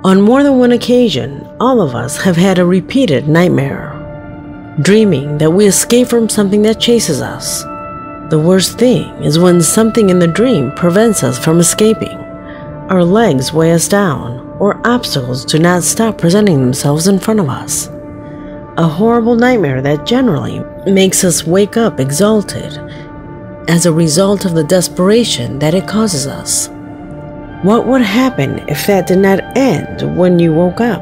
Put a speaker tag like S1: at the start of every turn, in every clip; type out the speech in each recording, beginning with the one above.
S1: On more than one occasion, all of us have had a repeated nightmare, dreaming that we escape from something that chases us. The worst thing is when something in the dream prevents us from escaping. Our legs weigh us down, or obstacles do not stop presenting themselves in front of us. A horrible nightmare that generally makes us wake up exhausted as a result of the desperation that it causes us. What would happen if that did not end when you woke up?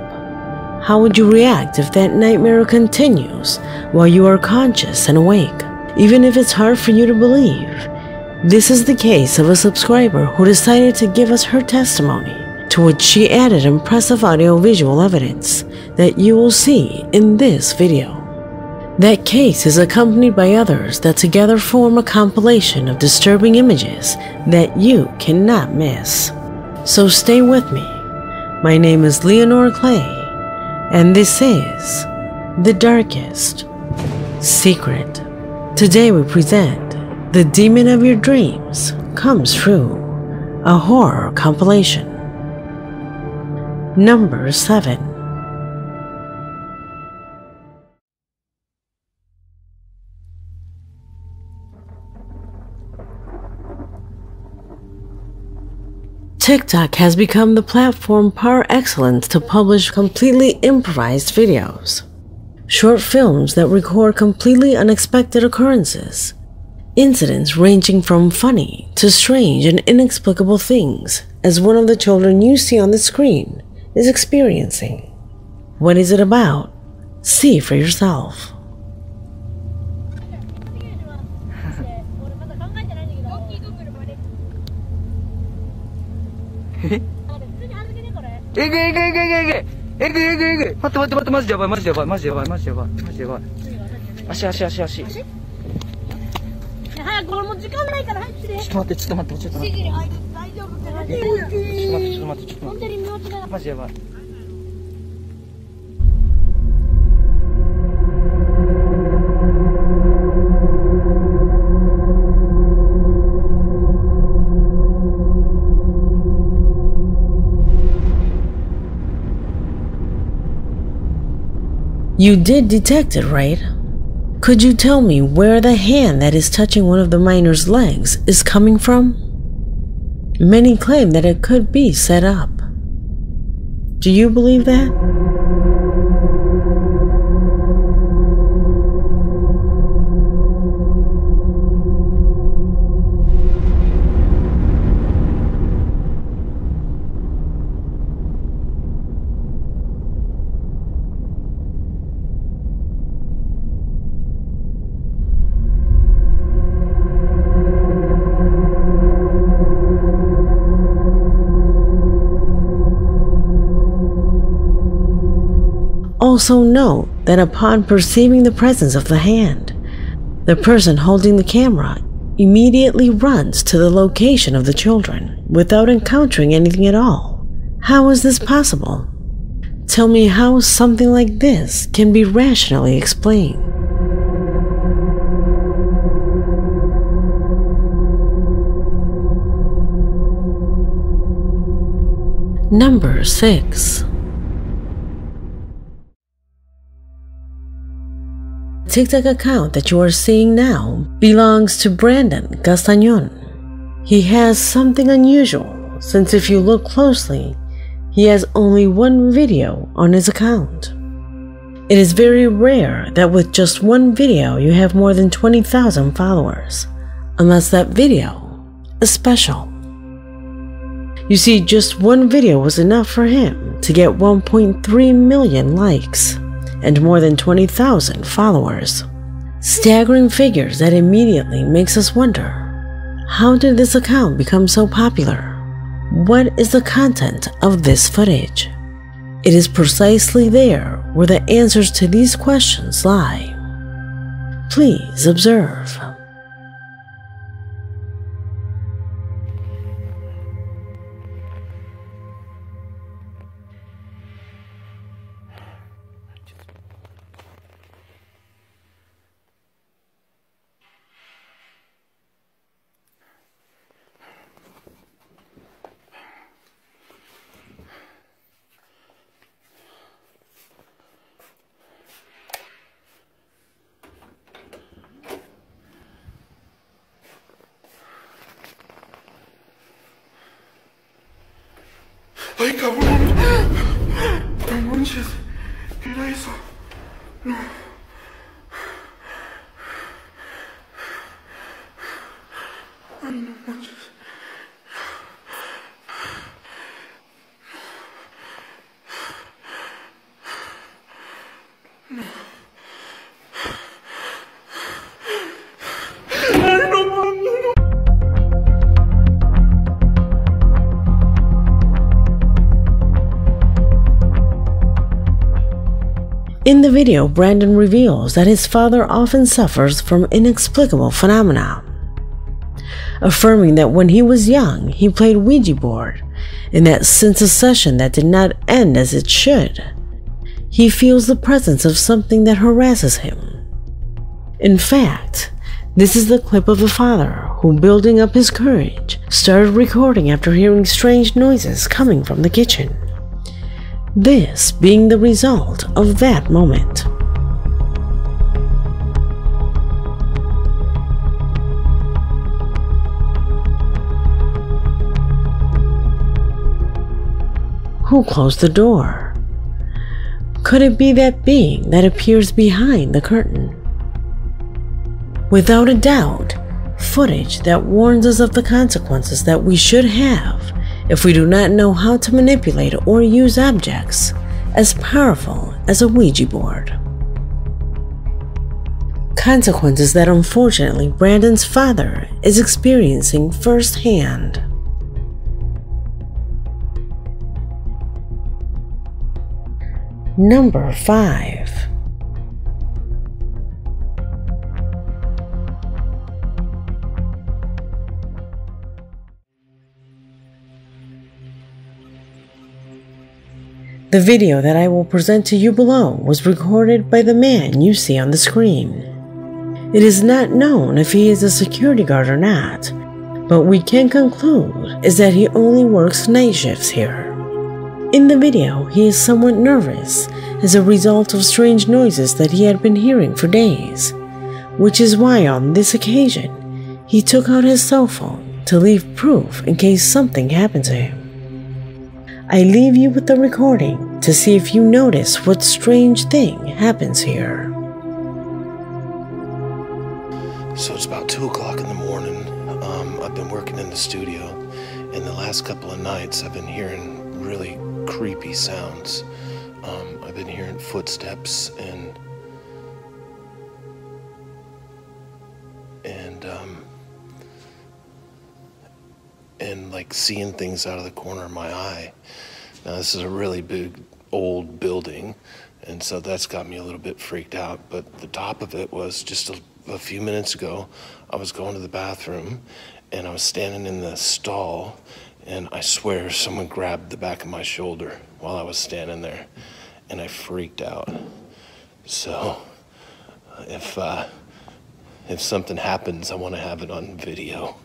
S1: How would you react if that nightmare continues while you are conscious and awake? Even if it's hard for you to believe, this is the case of a subscriber who decided to give us her testimony, to which she added impressive audio-visual evidence that you will see in this video. That case is accompanied by others that together form a compilation of disturbing images that you cannot miss. So stay with me. My name is Leonore Clay, and this is The Darkest Secret. Today we present The Demon of Your Dreams Comes True, a horror compilation. Number 7. TikTok has become the platform par excellence to publish completely improvised videos. Short films that record completely unexpected occurrences. Incidents ranging from funny to strange and inexplicable things, as one of the children you see on the screen is experiencing. What is it about? See for yourself. You did detect it, right? Could you tell me where the hand that is touching one of the miner's legs is coming from? Many claim that it could be set up. Do you believe that? Also note that upon perceiving the presence of the hand, the person holding the camera immediately runs to the location of the children without encountering anything at all. How is this possible? Tell me how something like this can be rationally explained. Number 6. The TikTok account that you are seeing now belongs to Brandon Gastagnon. He has something unusual, since if you look closely, he has only one video on his account. It is very rare that with just one video you have more than 20,000 followers, unless that video is special. You see, just one video was enough for him to get 1.3 million likes and more than 20,000 followers. Staggering figures that immediately makes us wonder, how did this account become so popular? What is the content of this footage? It is precisely there where the answers to these questions lie. Please observe.
S2: Ay, cabrón. No manches. ¿Qué era eso? No. Ay, no manches. No. Ay, no mames, no.
S1: In the video, Brandon reveals that his father often suffers from inexplicable phenomena, affirming that when he was young, he played Ouija board, and that since a session that did not end as it should, he feels the presence of something that harasses him. In fact, this is the clip of a father who, building up his courage, started recording after hearing strange noises coming from the kitchen. This being the result of that moment. Who closed the door? Could it be that being that appears behind the curtain? Without a doubt, footage that warns us of the consequences that we should have if we do not know how to manipulate or use objects as powerful as a Ouija board. Consequences that unfortunately Brandon's father is experiencing firsthand. Number 5. The video that I will present to you below was recorded by the man you see on the screen. It is not known if he is a security guard or not, but we can conclude is that he only works night shifts here. In the video, he is somewhat nervous as a result of strange noises that he had been hearing for days, which is why on this occasion, he took out his cell phone to leave proof in case something happened to him. I leave you with the recording to see if you notice what strange thing happens here.
S2: So it's about 2 o'clock in the morning. I've been working in the studio, and the last couple of nights I've been hearing really creepy sounds. I've been hearing footsteps and like seeing things out of the corner of my eye. Now this is a really big old building, and so that's got me a little bit freaked out. But the top of it was just a few minutes ago, I was going to the bathroom and I was standing in the stall, and I swear someone grabbed the back of my shoulder while I was standing there, and I freaked out. So if something happens, I want to have it on video.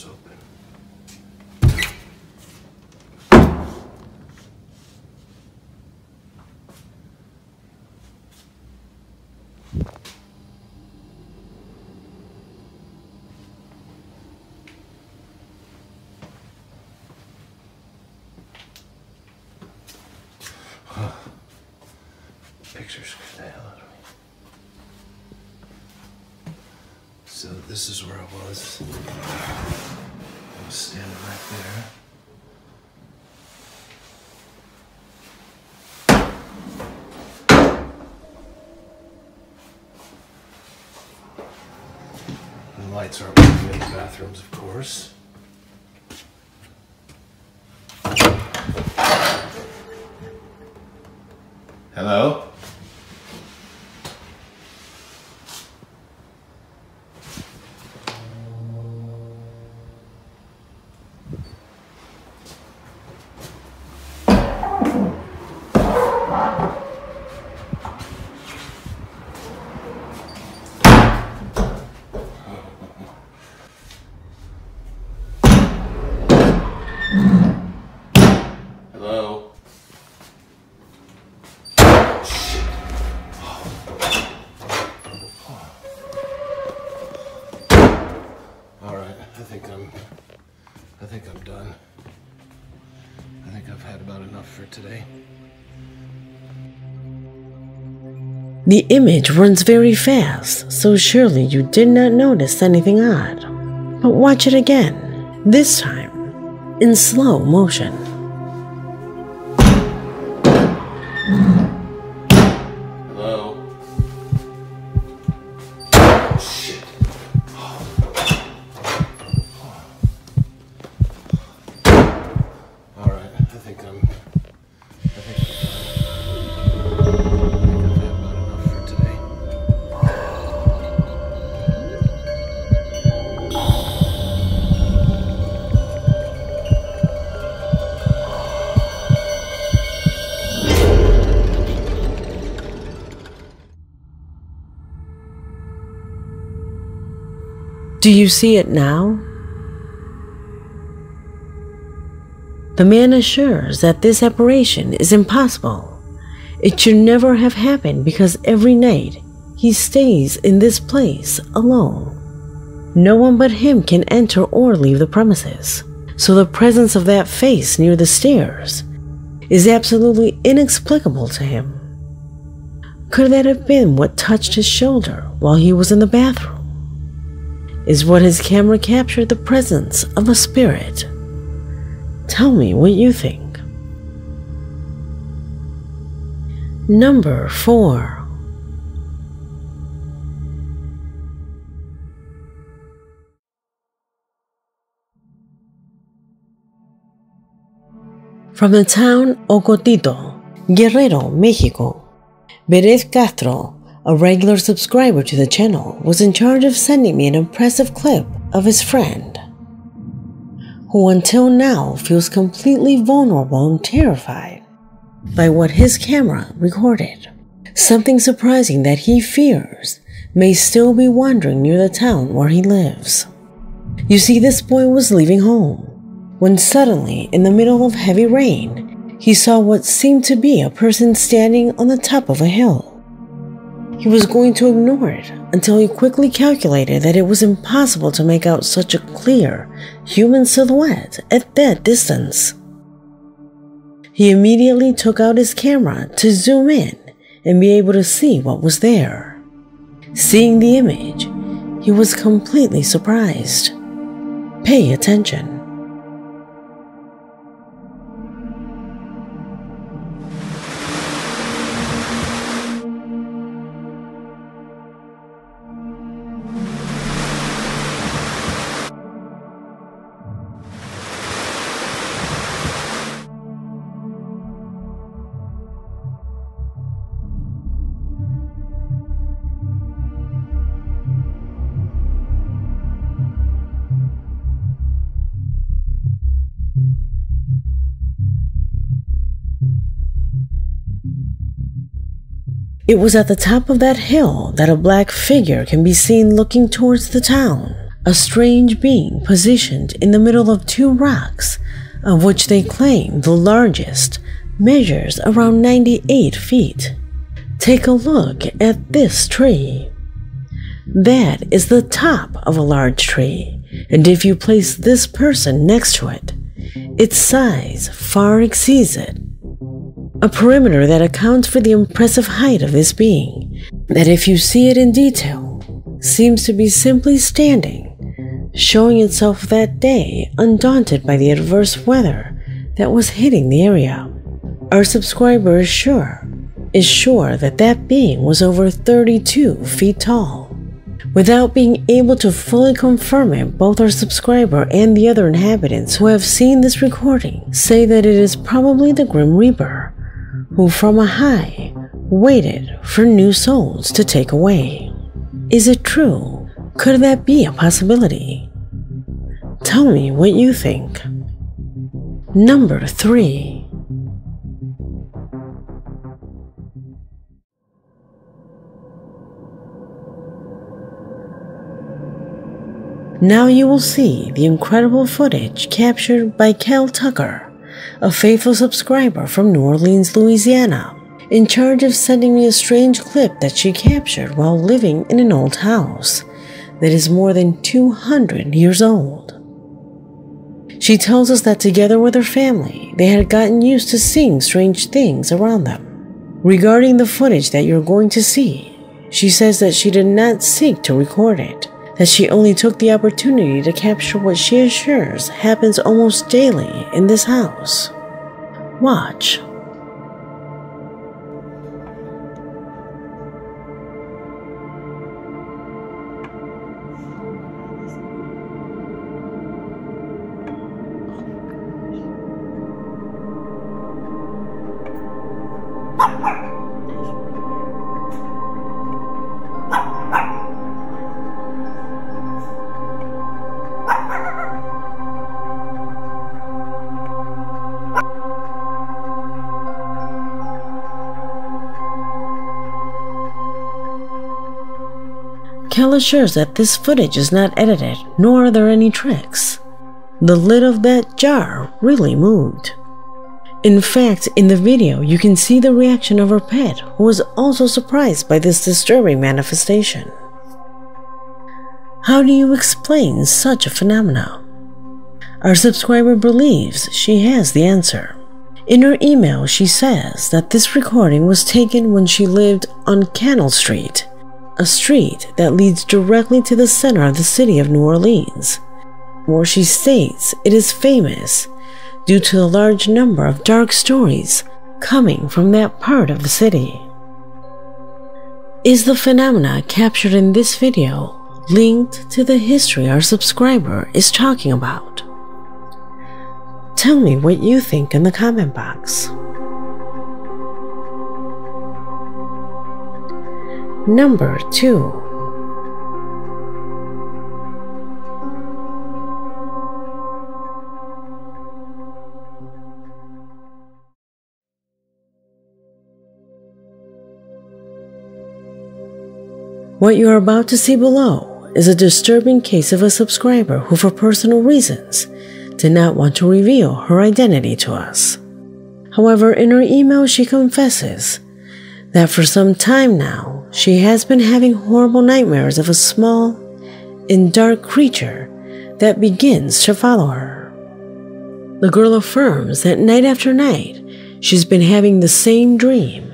S2: Open. Pictures scared the hell out of me. So this is where I was. I was standing right there. And the lights aren't working in the bathrooms, of course. Hello? Hello? Alright, I think I'm done. I think I've had about enough for today.
S1: The image runs very fast, so surely you did not notice anything odd. But watch it again, this time in slow motion.
S2: Hello? Shit. Alright, I think I'm done. I think I've had about enough for today.
S1: Do you see it now? The man assures that this apparition is impossible. It should never have happened because every night he stays in this place alone. No one but him can enter or leave the premises, so the presence of that face near the stairs is absolutely inexplicable to him. Could that have been what touched his shoulder while he was in the bathroom? Is what his camera captured the presence of a spirit? Tell me what you think. Number 4. From the town Ocotito, Guerrero, Mexico, Berez Castro, a regular subscriber to the channel, was in charge of sending me an impressive clip of his friend, who until now feels completely vulnerable and terrified by what his camera recorded. Something surprising that he fears may still be wandering near the town where he lives. You see, this boy was leaving home when suddenly, in the middle of heavy rain, he saw what seemed to be a person standing on the top of a hill. He was going to ignore it until he quickly calculated that it was impossible to make out such a clear human silhouette at that distance. He immediately took out his camera to zoom in and be able to see what was there. Seeing the image, he was completely surprised. Pay attention. It was at the top of that hill that a black figure can be seen looking towards the town. A strange being positioned in the middle of 2 rocks, of which they claim the largest measures around 98 feet. Take a look at this tree. That is the top of a large tree, and if you place this person next to it, its size far exceeds it. A perimeter that accounts for the impressive height of this being, that if you see it in detail, seems to be simply standing, showing itself that day undaunted by the adverse weather that was hitting the area. Our subscriber is sure that that being was over 32 feet tall. Without being able to fully confirm it, both our subscriber and the other inhabitants who have seen this recording say that it is probably the Grim Reaper, who from a high waited for new souls to take away. Is it true? Could that be a possibility? Tell me what you think. Number 3. Now you will see the incredible footage captured by Cal Tucker, a faithful subscriber from New Orleans, Louisiana, in charge of sending me a strange clip that she captured while living in an old house that is more than 200 years old. She tells us that together with her family, they had gotten used to seeing strange things around them. Regarding the footage that you're going to see, she says that she did not seek to record it, that she only took the opportunity to capture what she assures happens almost daily in this house. Watch. Kel assures that this footage is not edited, nor are there any tricks. The lid of that jar really moved. In fact, in the video, you can see the reaction of her pet, who was also surprised by this disturbing manifestation. How do you explain such a phenomenon? Our subscriber believes she has the answer. In her email, she says that this recording was taken when she lived on Canal Street, a street that leads directly to the center of the city of New Orleans, where she states it is famous due to the large number of dark stories coming from that part of the city. Is the phenomena captured in this video linked to the history our subscriber is talking about? Tell me what you think in the comment box. Number 2. What you are about to see below is a disturbing case of a subscriber who, for personal reasons, did not want to reveal her identity to us. However, in her email she confesses that for some time now, she has been having horrible nightmares of a small and dark creature that begins to follow her. The girl affirms that night after night, she's been having the same dream,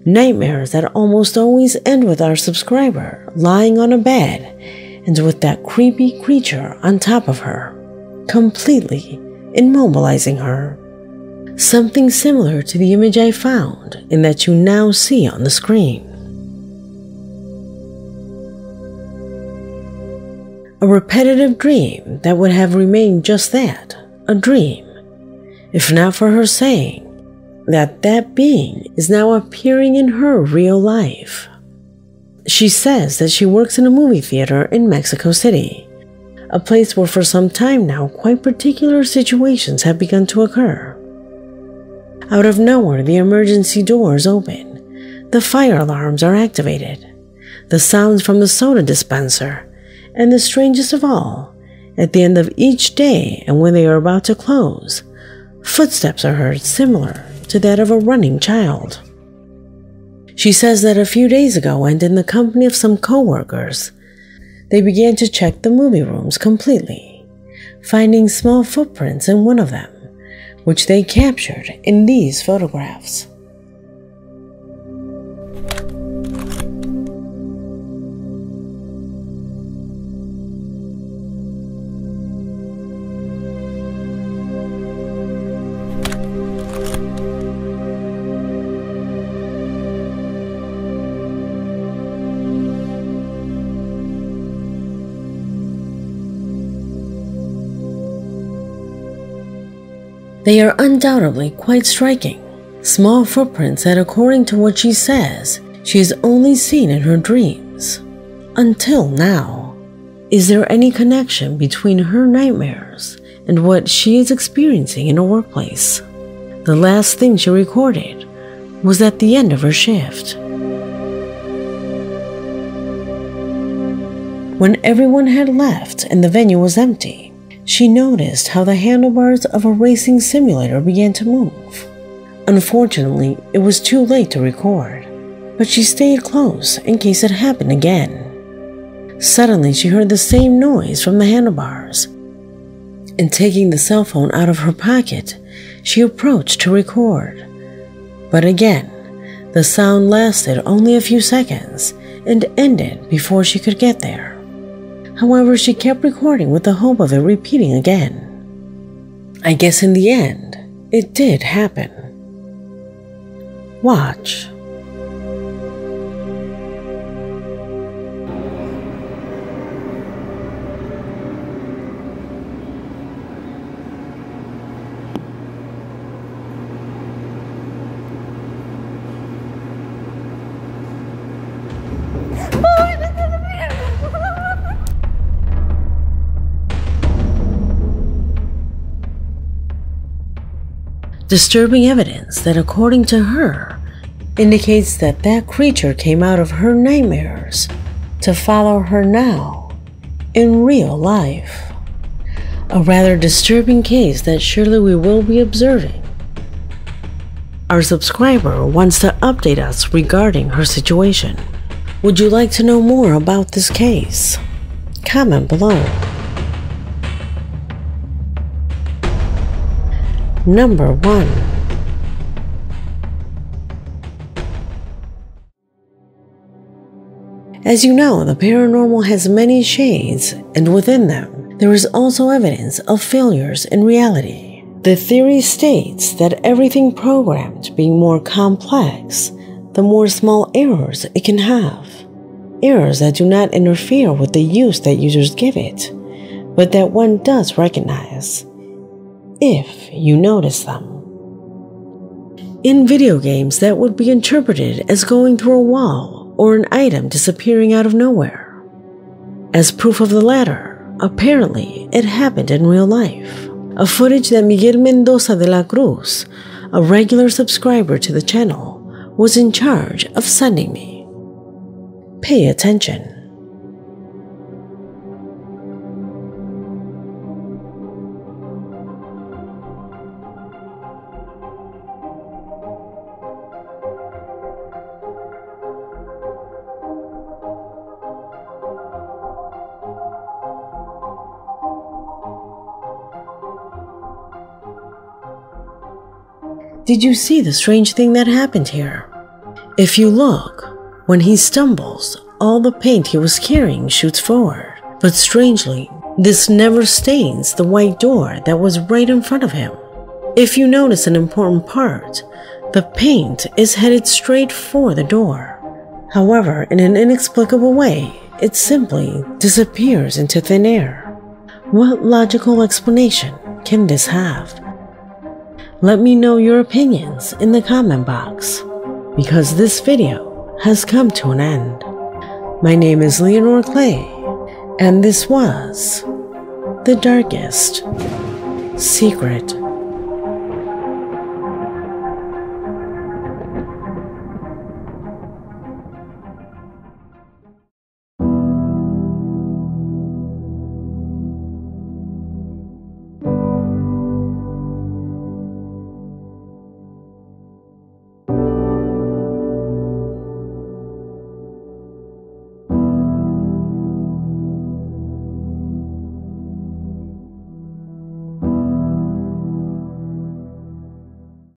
S1: nightmares that almost always end with our subscriber lying on a bed and with that creepy creature on top of her, completely immobilizing her. Something similar to the image I found and that you now see on the screen. A repetitive dream that would have remained just that, a dream, if not for her saying that that being is now appearing in her real life. She says that she works in a movie theater in Mexico City, a place where for some time now quite particular situations have begun to occur. Out of nowhere, the emergency doors open, the fire alarms are activated, the sounds from the soda dispenser, and the strangest of all, at the end of each day and when they are about to close, footsteps are heard similar to that of a running child. She says that a few days ago, and in the company of some co-workers, they began to check the movie rooms completely, finding small footprints in one of them, which they captured in these photographs. They are undoubtedly quite striking, small footprints that, according to what she says, she has only seen in her dreams. Until now. Is there any connection between her nightmares and what she is experiencing in her workplace? The last thing she recorded was at the end of her shift. When everyone had left and the venue was empty, she noticed how the handlebars of a racing simulator began to move. Unfortunately, it was too late to record, but she stayed close in case it happened again. Suddenly, she heard the same noise from the handlebars, and taking the cell phone out of her pocket, she approached to record. But again, the sound lasted only a few seconds and ended before she could get there. However, she kept recording with the hope of it repeating again. I guess in the end, it did happen. Watch. Disturbing evidence that, according to her, indicates that that creature came out of her nightmares to follow her now in real life. A rather disturbing case that surely we will be observing. Our subscriber wants to update us regarding her situation. Would you like to know more about this case? Comment below. Number 1. As you know, the paranormal has many shades, and within them, there is also evidence of failures in reality. The theory states that everything programmed being more complex, the more small errors it can have. Errors that do not interfere with the use that users give it, but that one does recognize, if you notice them. In video games, that would be interpreted as going through a wall or an item disappearing out of nowhere. As proof of the latter, apparently it happened in real life. A footage that Miguel Mendoza de la Cruz, a regular subscriber to the channel, was in charge of sending me. Pay attention. Did you see the strange thing that happened here? If you look, when he stumbles, all the paint he was carrying shoots forward. But strangely, this never stains the white door that was right in front of him. If you notice an important part, the paint is headed straight for the door. However, in an inexplicable way, it simply disappears into thin air. What logical explanation can this have? Let me know your opinions in the comment box, because this video has come to an end. My name is Leonore Clay, and this was The Darkest Secret.